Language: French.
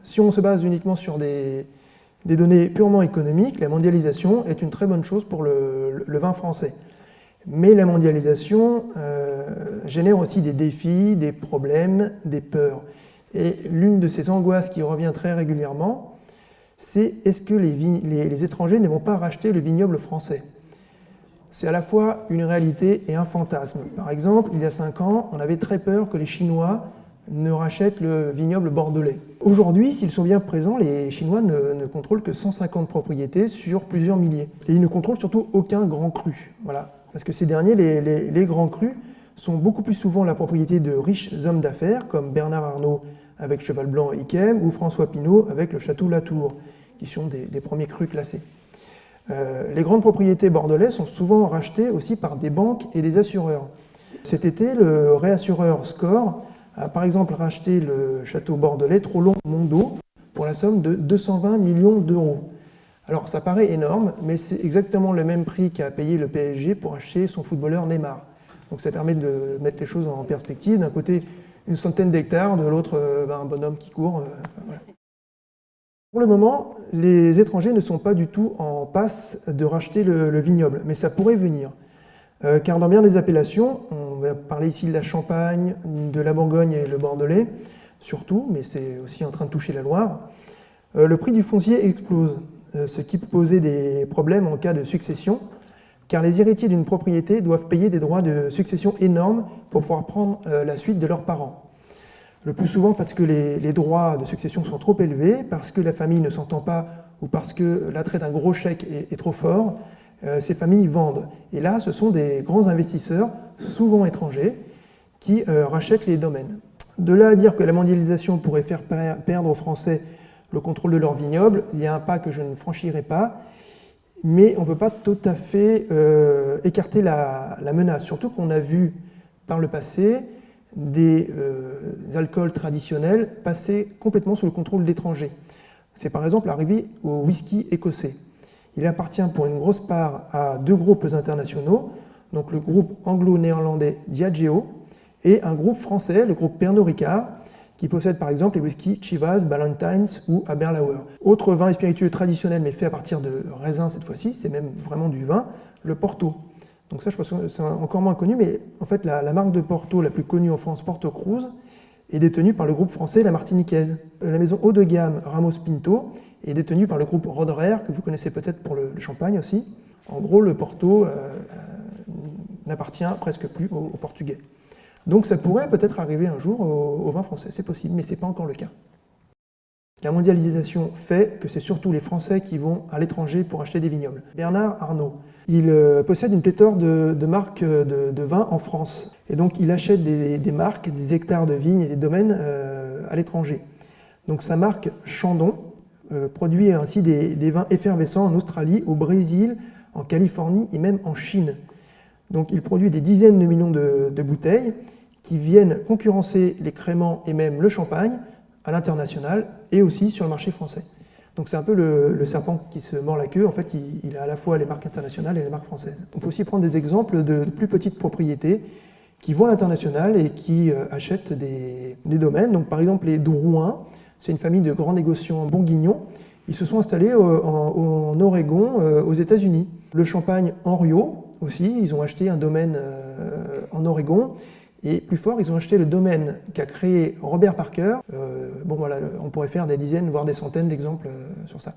Si on se base uniquement sur des données purement économiques, la mondialisation est une très bonne chose pour le vin français. Mais la mondialisation génère aussi des défis, des problèmes, des peurs. Et l'une de ces angoisses qui revient très régulièrement, c'est est-ce que les étrangers ne vont pas racheter le vignoble français? C'est à la fois une réalité et un fantasme. Par exemple, il y a 5 ans, on avait très peur que les Chinois ne rachètent le vignoble bordelais. Aujourd'hui, s'ils sont bien présents, les Chinois ne contrôlent que 150 propriétés sur plusieurs milliers. Et ils ne contrôlent surtout aucun grand cru. Voilà. Parce que ces derniers, les grands crus, sont beaucoup plus souvent la propriété de riches hommes d'affaires, comme Bernard Arnault avec Cheval Blanc et Yquem, ou François Pinault avec le Château Latour, qui sont des premiers crus classés. Les grandes propriétés bordelaises sont souvent rachetées aussi par des banques et des assureurs. Cet été, le réassureur Score a par exemple racheté le château bordelais Trollon-Mondo pour la somme de 220 millions d'euros. Alors ça paraît énorme, mais c'est exactement le même prix qu'a payé le PSG pour acheter son footballeur Neymar. Donc ça permet de mettre les choses en perspective. D'un côté, une centaine d'hectares, de l'autre, un bonhomme qui court. Voilà. Pour le moment, les étrangers ne sont pas du tout en passe de racheter le vignoble, mais ça pourrait venir. Car dans bien des appellations, on va parler ici de la Champagne, de la Bourgogne et le Bordelais, surtout, mais c'est aussi en train de toucher la Loire, le prix du foncier explose, ce qui peut poser des problèmes en cas de succession, car les héritiers d'une propriété doivent payer des droits de succession énormes pour pouvoir prendre la suite de leurs parents. Le plus souvent parce que les droits de succession sont trop élevés, parce que la famille ne s'entend pas ou parce que l'attrait d'un gros chèque est trop fort, ces familles vendent. Et là, ce sont des grands investisseurs, souvent étrangers, qui rachètent les domaines. De là à dire que la mondialisation pourrait faire perdre aux Français le contrôle de leur vignoble, il y a un pas que je ne franchirai pas, mais on ne peut pas tout à fait écarter la menace, surtout qu'on a vu par le passé des alcools traditionnels passer complètement sous le contrôle d'étrangers. C'est par exemple arrivé au whisky écossais. Il appartient pour une grosse part à 2 groupes internationaux, donc le groupe anglo-néerlandais Diageo et un groupe français, le groupe Pernod Ricard, qui possède par exemple les whiskies Chivas, Ballantines ou Aberlour. Autre vin et spiritueux traditionnel, mais fait à partir de raisins cette fois-ci, c'est même vraiment du vin, le Porto. Donc ça, je pense que c'est encore moins connu, mais en fait, la marque de Porto la plus connue en France, Porto Cruz, est détenue par le groupe français La Martiniquaise. La maison haut de gamme Ramos Pinto est détenue par le groupe Roderer, que vous connaissez peut-être pour le champagne aussi. En gros, le Porto n'appartient presque plus aux Portugais. Donc ça pourrait peut-être arriver un jour au vin français, c'est possible, mais ce n'est pas encore le cas. La mondialisation fait que c'est surtout les Français qui vont à l'étranger pour acheter des vignobles. Bernard Arnault, il possède une pléthore de marques de vins en France. Et donc il achète des marques, des hectares de vignes et des domaines à l'étranger. Donc sa marque Chandon produit ainsi des vins effervescents en Australie, au Brésil, en Californie et même en Chine. Donc il produit des dizaines de millions de bouteilles qui viennent concurrencer les créments et même le champagne à l'international et aussi sur le marché français. Donc c'est un peu le serpent qui se mord la queue. En fait, il a à la fois les marques internationales et les marques françaises. On peut aussi prendre des exemples de plus petites propriétés qui vont à l'international et qui achètent des domaines. Donc par exemple les Drouin, c'est une famille de grands négociants bourguignons. Ils se sont installés en Oregon, aux États-Unis. Le champagne Henriot aussi, ils ont acheté un domaine en Oregon. Et plus fort, ils ont acheté le domaine qu'a créé Robert Parker. Bon voilà, on pourrait faire des dizaines, voire des centaines d'exemples sur ça.